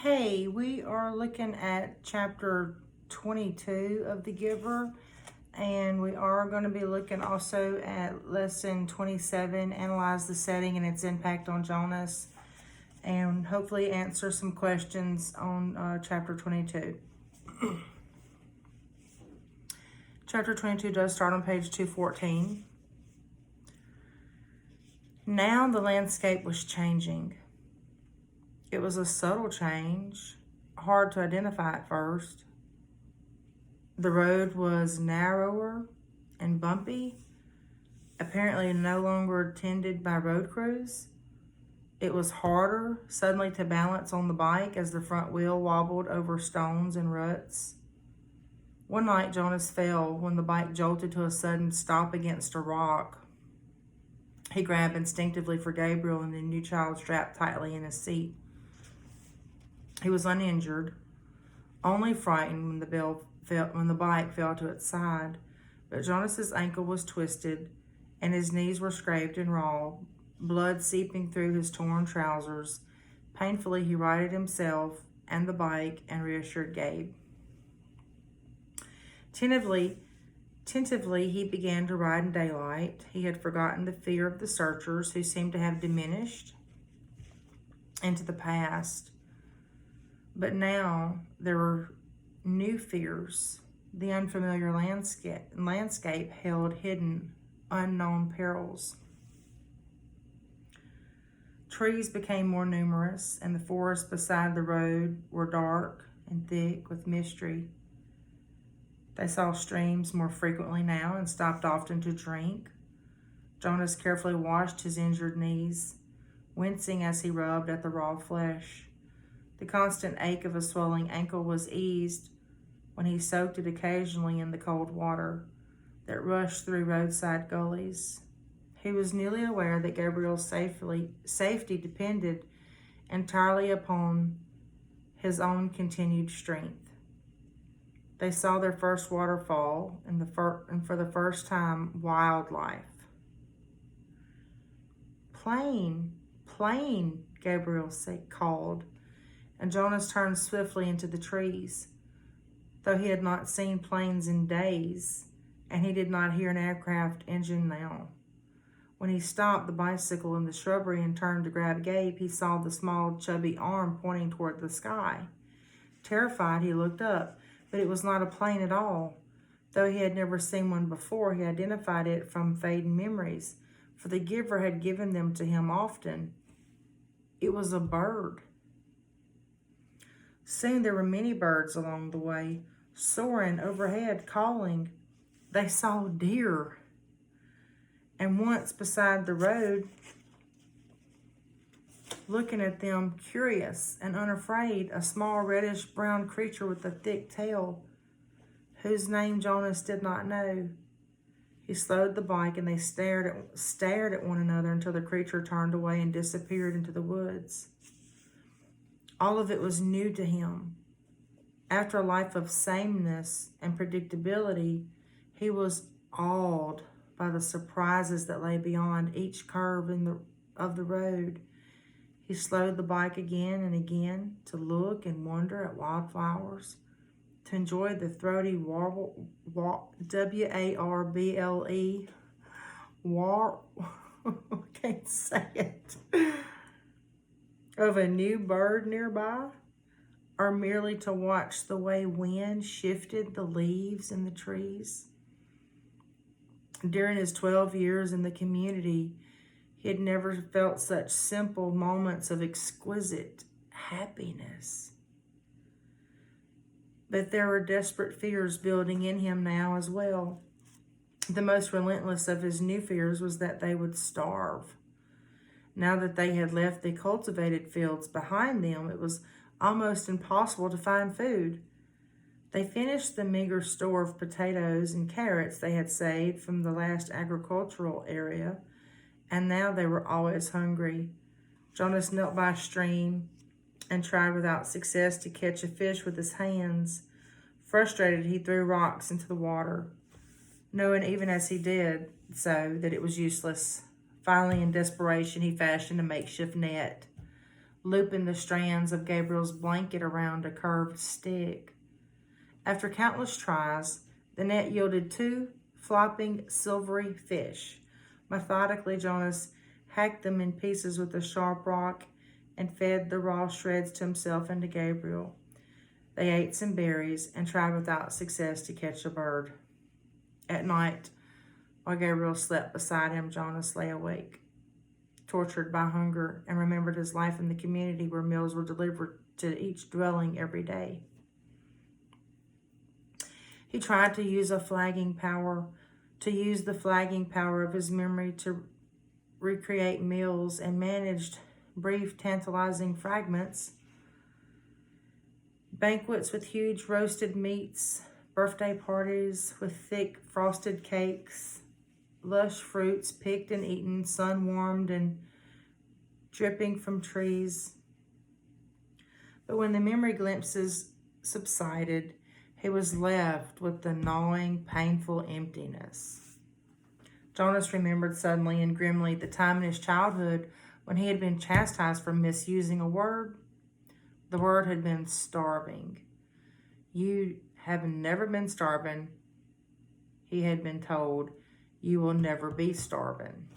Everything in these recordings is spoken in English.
Hey, we are looking at chapter 22 of The Giver, and we are going to be looking also at lesson 27, analyze the setting and its impact on Jonas, and hopefully answer some questions on chapter 22. Chapter 22 does start on page 214. Now the landscape was changing. It was a subtle change, hard to identify at first. The road was narrower and bumpy, apparently no longer tended by road crews. It was harder suddenly to balance on the bike as the front wheel wobbled over stones and ruts. One night Jonas fell when the bike jolted to a sudden stop against a rock. He grabbed instinctively for Gabriel and the new child strapped tightly in his seat. He was uninjured, only frightened when the bike fell to its side, but Jonas's ankle was twisted and his knees were scraped and raw, blood seeping through his torn trousers. Painfully, he righted himself and the bike and reassured Gabe. Tentatively, he began to ride in daylight. He had forgotten the fear of the searchers, who seemed to have diminished into the past. But now there were new fears. The unfamiliar landscape held hidden, unknown perils. Trees became more numerous, and the forests beside the road were dark and thick with mystery. They saw streams more frequently now and stopped often to drink. Jonas carefully washed his injured knees, wincing as he rubbed at the raw flesh. The constant ache of a swelling ankle was eased when he soaked it occasionally in the cold water that rushed through roadside gullies. He was newly aware that Gabriel's safety depended entirely upon his own continued strength. They saw their first waterfall and for the first time, wildlife. Plane, Gabriel called, and Jonas turned swiftly into the trees. Though he had not seen planes in days, and he did not hear an aircraft engine now. When he stopped the bicycle in the shrubbery and turned to grab Gabe, he saw the small, chubby arm pointing toward the sky. Terrified, he looked up, but it was not a plane at all. Though he had never seen one before, he identified it from fading memories, for the giver had given them to him often. It was a bird. Soon there were many birds along the way, soaring overhead, calling. They saw deer. And once beside the road, looking at them, curious and unafraid, a small reddish-brown creature with a thick tail, whose name Jonas did not know. He slowed the bike and they stared at one another until the creature turned away and disappeared into the woods. All of it was new to him. After a life of sameness and predictability, he was awed by the surprises that lay beyond each curve of the road. He slowed the bike again and again to look and wonder at wildflowers, to enjoy the throaty warble, W-A-R-B-L-E, can't say it, of a new bird nearby, or merely to watch the way wind shifted the leaves in the trees. During his 12 years in the community, he had never felt such simple moments of exquisite happiness. But there were desperate fears building in him now as well. The most relentless of his new fears was that they would starve. Now that they had left the cultivated fields behind them, it was almost impossible to find food. They finished the meager store of potatoes and carrots they had saved from the last agricultural area, and now they were always hungry. Jonas knelt by a stream and tried without success to catch a fish with his hands. Frustrated, he threw rocks into the water, knowing even as he did so that it was useless. Finally, in desperation, he fashioned a makeshift net. looping the strands of Gabriel's blanket around a curved stick. After countless tries, the net yielded 2 flopping silvery fish. Methodically, Jonas hacked them in pieces with a sharp rock and fed the raw shreds to himself and to Gabriel. They ate some berries and tried without success to catch a bird. At night, while Gabriel slept beside him, Jonas lay awake, tortured by hunger, and remembered his life in the community where meals were delivered to each dwelling every day. He tried to use the flagging power of his memory to recreate meals and managed brief, tantalizing fragments. Banquets with huge roasted meats, birthday parties with thick frosted cakes, lush fruits picked and eaten, sun-warmed and dripping from trees. But when the memory glimpses subsided, he was left with the gnawing, painful emptiness. Jonas remembered suddenly and grimly the time in his childhood when he had been chastised for misusing a word. The word had been starving. You have never been starving, he had been told. You will never be starving.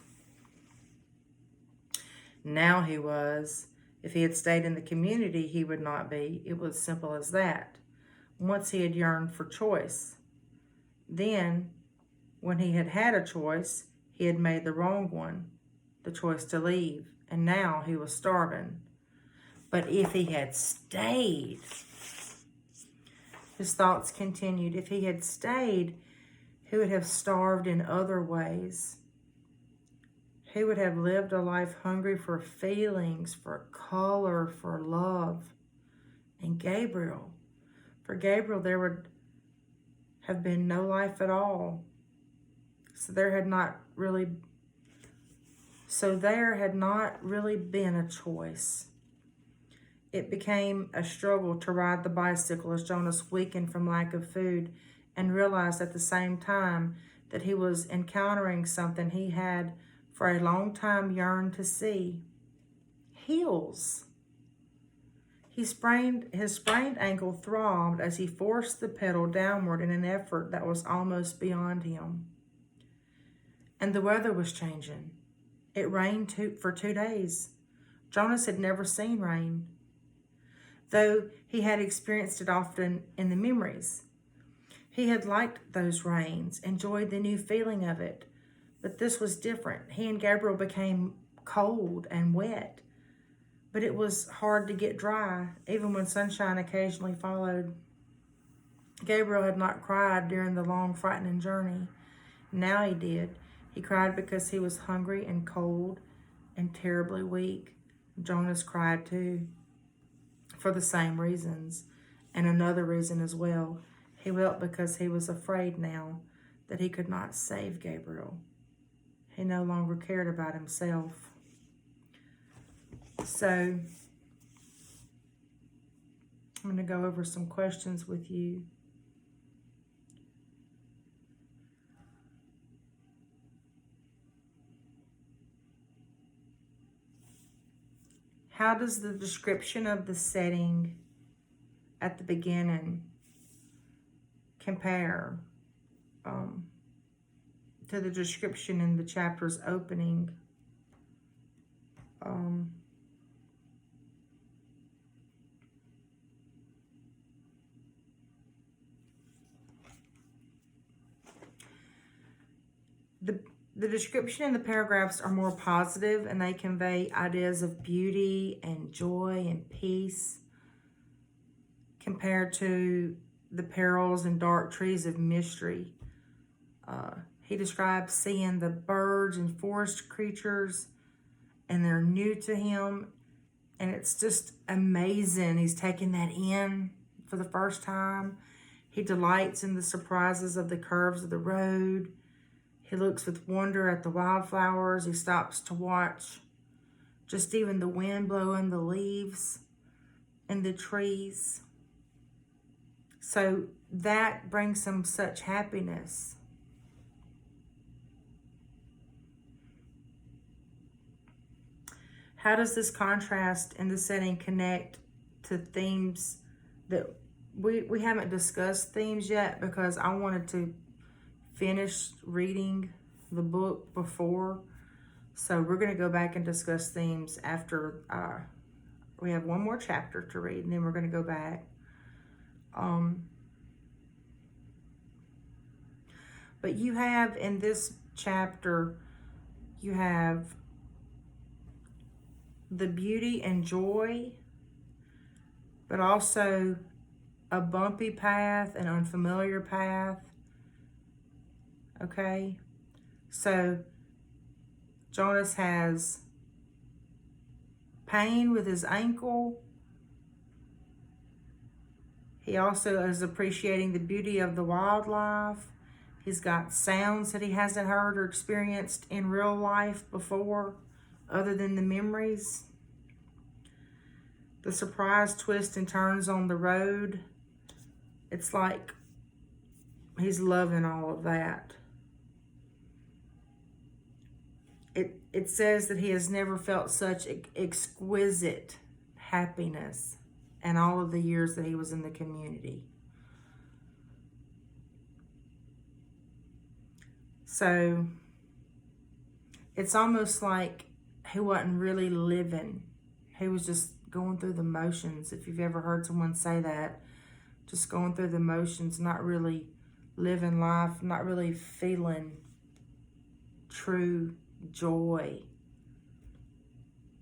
Now he was. If he had stayed in the community, he would not be. It was simple as that. Once he had yearned for choice. Then, when he had had a choice, he had made the wrong one, the choice to leave, and now he was starving. But if he had stayed, his thoughts continued, if he had stayed, he would have starved in other ways. He would have lived a life hungry for feelings, for color, for love. And for Gabriel, there would have been no life at all. So there had not really been a choice. It became a struggle to ride the bicycle as Jonas weakened from lack of food and realized at the same time that he was encountering something he had for a long time yearned to see. Heels. His sprained ankle throbbed as he forced the pedal downward in an effort that was almost beyond him. And the weather was changing. It rained for 2 days. Jonas had never seen rain, though he had experienced it often in the memories. He had liked those rains, enjoyed the new feeling of it, but this was different. He and Gabriel became cold and wet, but it was hard to get dry, even when sunshine occasionally followed. Gabriel had not cried during the long, frightening journey. Now he did. He cried because he was hungry and cold and terribly weak. Jonas cried too, for the same reasons, and another reason as well. He wept because he was afraid now that he could not save Gabriel. He no longer cared about himself. So, I'm going to go over some questions with you. How does the description of the setting at the beginning compare to the description in the chapter's opening? The description in the paragraphs are more positive, and they convey ideas of beauty and joy and peace compared to the perils and dark trees of mystery. He describes seeing the birds and forest creatures, and they're new to him, and it's just amazing. He's taking that in for the first time. He delights in the surprises of the curves of the road. He looks with wonder at the wildflowers. He stops to watch just even the wind blowing the leaves and the trees. So that brings him such happiness. How does this contrast in the setting connect to themes that we haven't discussed themes yet, because I wanted to finish reading the book before. So we're going to go back and discuss themes after we have one more chapter to read, and then we're going to go back. But you have in this chapter, you have the beauty and joy, but also a bumpy path, an unfamiliar path. Okay? So Jonas has pain with his ankle. He also is appreciating the beauty of the wildlife. He's got sounds that he hasn't heard or experienced in real life before, other than the memories. The surprise twists and turns on the road. It's like he's loving all of that. It says that he has never felt such exquisite happiness in all of the years that he was in the community. So it's almost like he wasn't really living. He was just going through the motions. If you've ever heard someone say that, just going through the motions, not really living life, not really feeling true joy,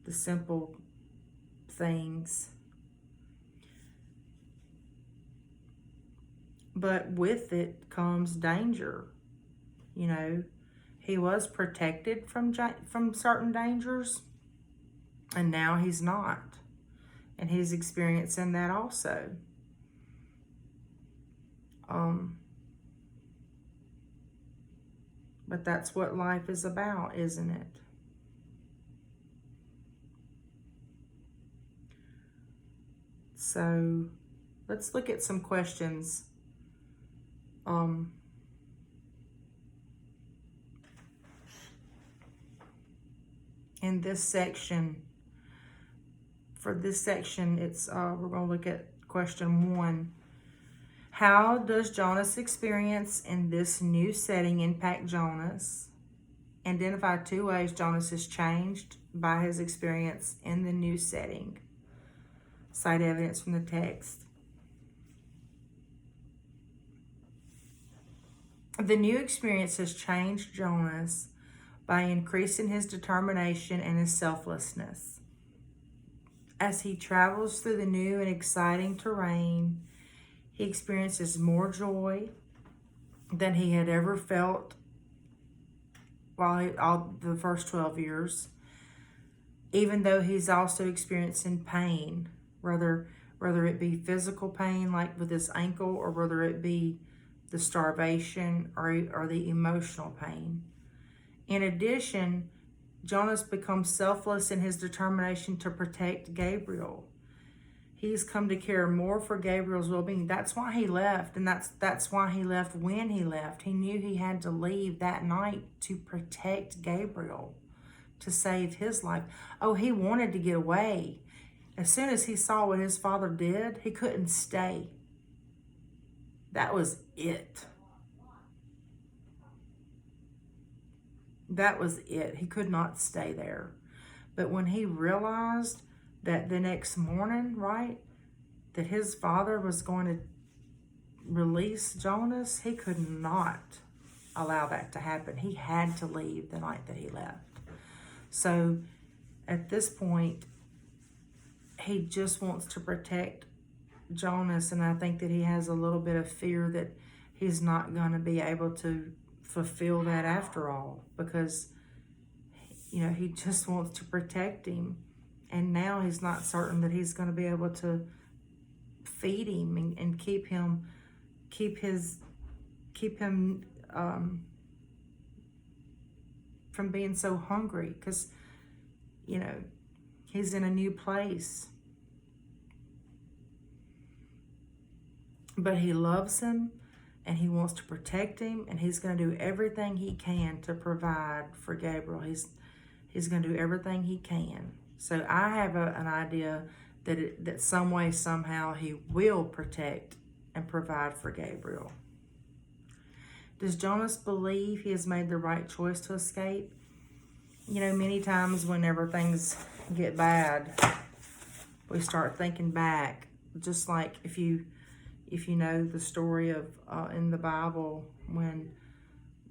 the simple things. But with it comes danger. You know, he was protected from certain dangers, and now he's not. And he's experiencing that also. But that's what life is about, isn't it? So let's look at some questions. In this section, for this section, it's we're going to look at question 1. How does Jonas' experience in this new setting impact Jonas? Identify 2 ways Jonas is changed by his experience in the new setting. Cite evidence from the text. The new experience has changed Jonas by increasing his determination and his selflessness. As he travels through the new and exciting terrain, he experiences more joy than he had ever felt all the first 12 years, even though he's also experiencing pain, whether it be physical pain like with his ankle, or whether it be the starvation or the emotional pain. In addition, Jonas becomes selfless in his determination to protect Gabriel. He's come to care more for Gabriel's well-being. That's why he left, and that's why he left when he left. He knew he had to leave that night to protect Gabriel, to save his life. Oh, he wanted to get away. As soon as he saw what his father did, he couldn't stay. That was it. That was it. He could not stay there. But when he realized that the next morning, right, that his father was going to release Jonas, he could not allow that to happen. He had to leave the night that he left. So at this point, he just wants to protect Jonas, and I think that he has a little bit of fear that he's not going to be able to fulfill that after all, because he just wants to protect him, and now he's not certain that he's going to be able to feed him and keep him from being so hungry, because he's in a new place. But he loves him, and he wants to protect him, and he's going to do everything he can to provide for Gabriel. He's going to do everything he can. So I have an idea that some way, somehow, he will protect and provide for Gabriel. Does Jonas believe he has made the right choice to escape? You know, many times whenever things get bad, we start thinking back. Just like if you know the story of in the Bible when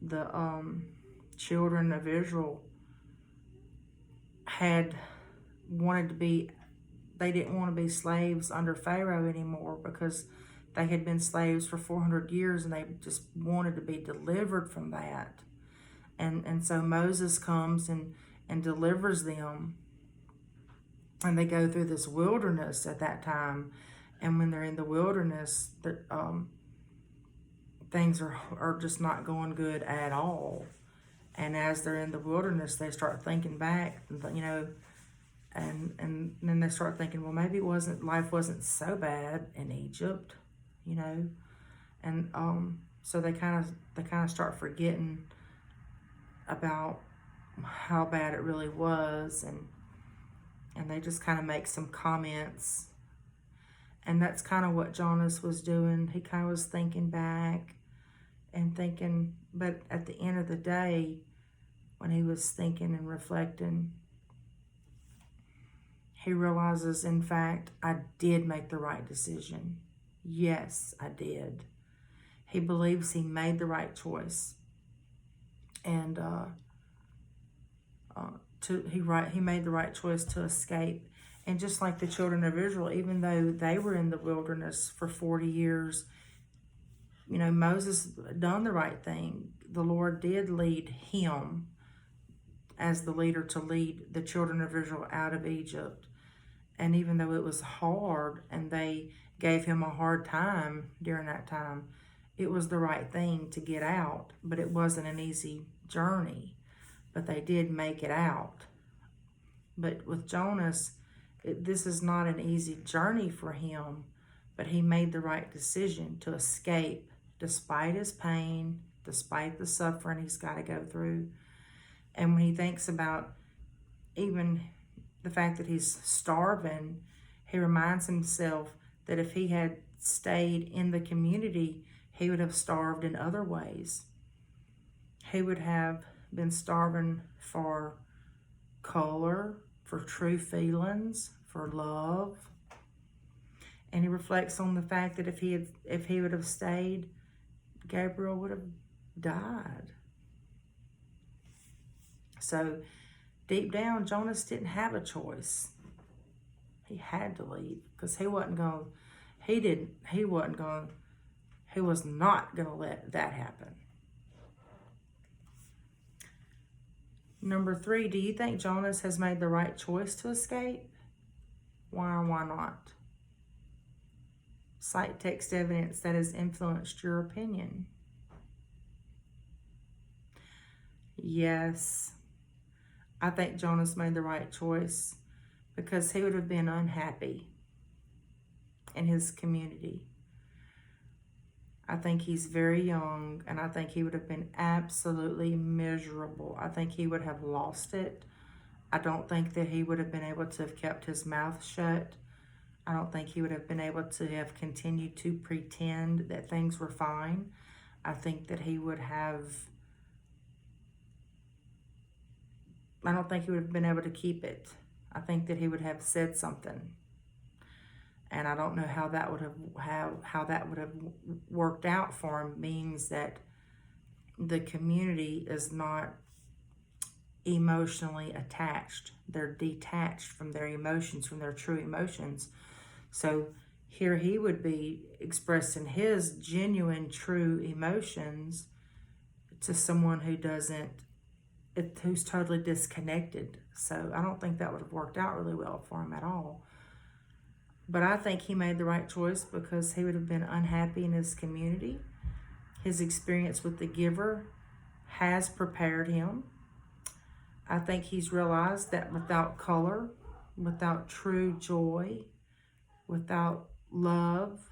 the children of Israel had wanted to be, they didn't want to be slaves under Pharaoh anymore because they had been slaves for 400 years and they just wanted to be delivered from that. And so Moses comes and delivers them, and they go through this wilderness at that time. And when they're in the wilderness, things are just not going good at all. And as they're in the wilderness, they start thinking back, you know, and then they start thinking, well, maybe life wasn't so bad in Egypt, you know, and so they kind of start forgetting about how bad it really was, and they just kind of make some comments, and that's kind of what Jonas was doing. He kind of was thinking back and thinking, but at the end of the day, when he was thinking and reflecting, he realizes, in fact, I did make the right decision. Yes, I did. He believes he made the right choice. And he made the right choice to escape. And just like the children of Israel, even though they were in the wilderness for 40 years, you know, Moses done the right thing. The Lord did lead him as the leader to lead the children of Israel out of Egypt. And even though it was hard and they gave him a hard time during that time, it was the right thing to get out. But it wasn't an easy journey. But they did make it out. But with Jonas, this is not an easy journey for him. But he made the right decision to escape despite his pain, despite the suffering he's got to go through. And when he thinks about even the fact that he's starving, he reminds himself that if he had stayed in the community, he would have starved in other ways. He would have been starving for color, for true feelings, for love. And he reflects on the fact that if he would have stayed, Gabriel would have died. So deep down, Jonas didn't have a choice. He had to leave because he was not going to let that happen. Number 3, do you think Jonas has made the right choice to escape? Why or why not? Cite text evidence that has influenced your opinion. Yes, I think Jonas made the right choice because he would have been unhappy in his community. I think he's very young, and I think he would have been absolutely miserable. I think he would have lost it. I don't think that he would have been able to have kept his mouth shut. I don't think he would have been able to have continued to pretend that things were fine. I think that he would have, I don't think he would have been able to keep it. I think that he would have said something. And I don't know how that would have worked out for him. Means that the community is not emotionally attached. They're detached from their emotions, from their true emotions. So here he would be expressing his genuine, true emotions to someone who's totally disconnected. So I don't think that would have worked out really well for him at all. But I think he made the right choice because he would have been unhappy in his community. His experience with the giver has prepared him. I think he's realized that without color, without true joy, without love,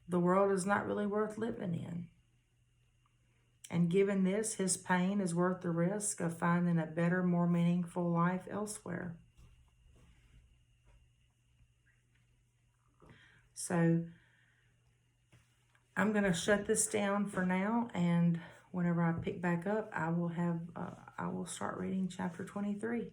the world is not really worth living in. And given this, his pain is worth the risk of finding a better, more meaningful life elsewhere. So I'm going to shut this down for now, and whenever I pick back up, I will start reading chapter 23.